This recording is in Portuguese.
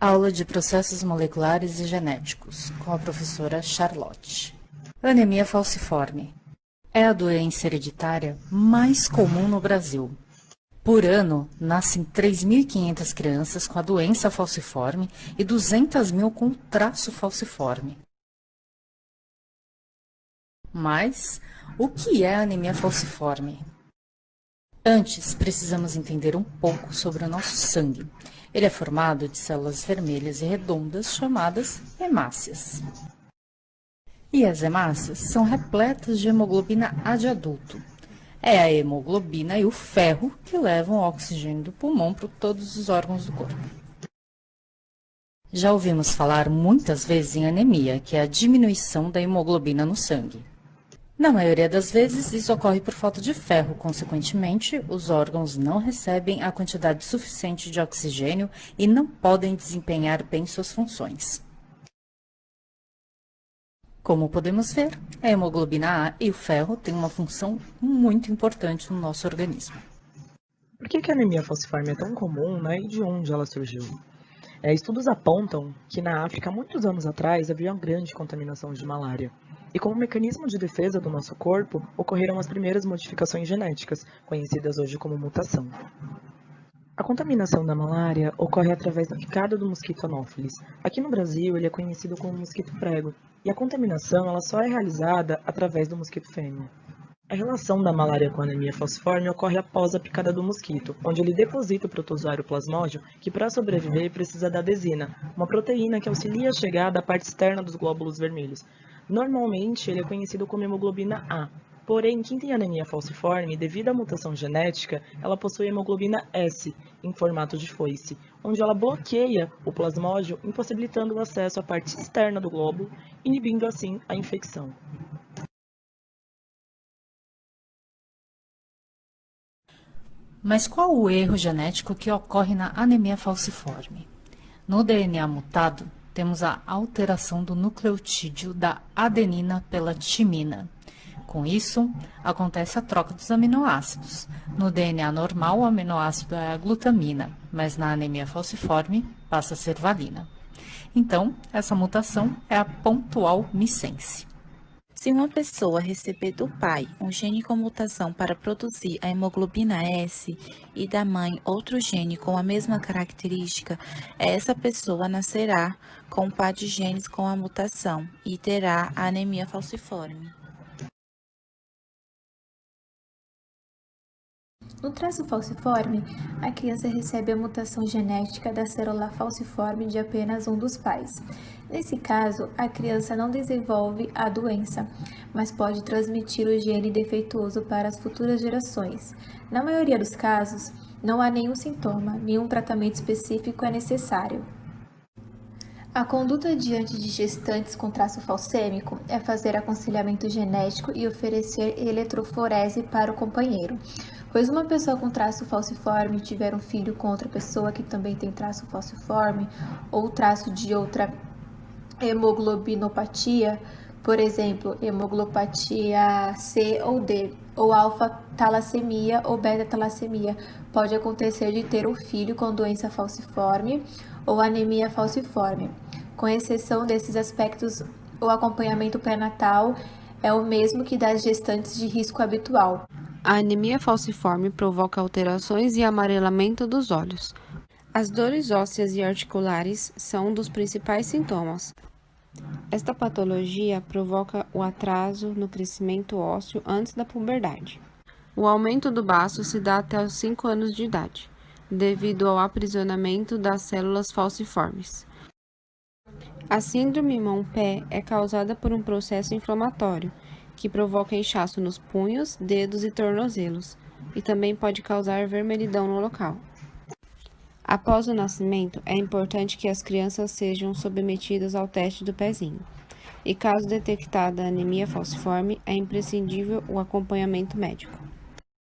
Aula de Processos Moleculares e Genéticos, com a professora Charlotte. Anemia falciforme é a doença hereditária mais comum no Brasil. Por ano, nascem 3.500 crianças com a doença falciforme e 200.000 com o traço falciforme. Mas, o que é a anemia falciforme? Antes, precisamos entender um pouco sobre o nosso sangue. Ele é formado de células vermelhas e redondas chamadas hemácias. E as hemácias são repletas de hemoglobina A de adulto. É a hemoglobina e o ferro que levam o oxigênio do pulmão para todos os órgãos do corpo. Já ouvimos falar muitas vezes em anemia, que é a diminuição da hemoglobina no sangue. Na maioria das vezes, isso ocorre por falta de ferro. Consequentemente, os órgãos não recebem a quantidade suficiente de oxigênio e não podem desempenhar bem suas funções. Como podemos ver, a hemoglobina A e o ferro têm uma função muito importante no nosso organismo. Por que a anemia falciforme é tão comum, e de onde ela surgiu? Estudos apontam que na África, muitos anos atrás, havia uma grande contaminação de malária. E como mecanismo de defesa do nosso corpo, ocorreram as primeiras modificações genéticas, conhecidas hoje como mutação. A contaminação da malária ocorre através da picada do mosquito Anopheles. Aqui no Brasil, ele é conhecido como mosquito prego, e a contaminação ela só é realizada através do mosquito fêmea. A relação da malária com a anemia falciforme ocorre após a picada do mosquito, onde ele deposita o protozoário plasmódio, que para sobreviver precisa da adesina, uma proteína que auxilia a chegada à parte externa dos glóbulos vermelhos. Normalmente, ele é conhecido como hemoglobina A. Porém, quem tem anemia falciforme, devido à mutação genética, ela possui hemoglobina S, em formato de foice, onde ela bloqueia o plasmódio, impossibilitando o acesso à parte externa do glóbulo, inibindo assim a infecção. Mas qual o erro genético que ocorre na anemia falciforme? No DNA mutado, temos a alteração do nucleotídeo da adenina pela timina. Com isso, acontece a troca dos aminoácidos. No DNA normal, o aminoácido é a glutamina, mas na anemia falciforme passa a ser valina. Então, essa mutação é a pontual missense. Se uma pessoa receber do pai um gene com mutação para produzir a hemoglobina S e da mãe outro gene com a mesma característica, essa pessoa nascerá com um par de genes com a mutação e terá a anemia falciforme. No traço falciforme, a criança recebe a mutação genética da célula falciforme de apenas um dos pais. Nesse caso, a criança não desenvolve a doença, mas pode transmitir o gene defeituoso para as futuras gerações. Na maioria dos casos, não há nenhum sintoma, nenhum tratamento específico é necessário. A conduta diante de gestantes com traço falcêmico é fazer aconselhamento genético e oferecer eletroforese para o companheiro. Pois uma pessoa com traço falciforme tiver um filho com outra pessoa que também tem traço falciforme ou traço de outra hemoglobinopatia, por exemplo, hemoglopatia C ou D, ou alfa-talassemia ou beta-talassemia, pode acontecer de ter um filho com doença falciforme ou anemia falciforme. Com exceção desses aspectos, o acompanhamento pré-natal é o mesmo que das gestantes de risco habitual. A anemia falciforme provoca alterações e amarelamento dos olhos. As dores ósseas e articulares são um dos principais sintomas. Esta patologia provoca o atraso no crescimento ósseo antes da puberdade. O aumento do baço se dá até os 5 anos de idade, devido ao aprisionamento das células falciformes. A síndrome mão-pé é causada por um processo inflamatório, que provoca inchaço nos punhos, dedos e tornozelos, e também pode causar vermelhidão no local. Após o nascimento, é importante que as crianças sejam submetidas ao teste do pezinho, e caso detectada anemia falciforme, é imprescindível o acompanhamento médico.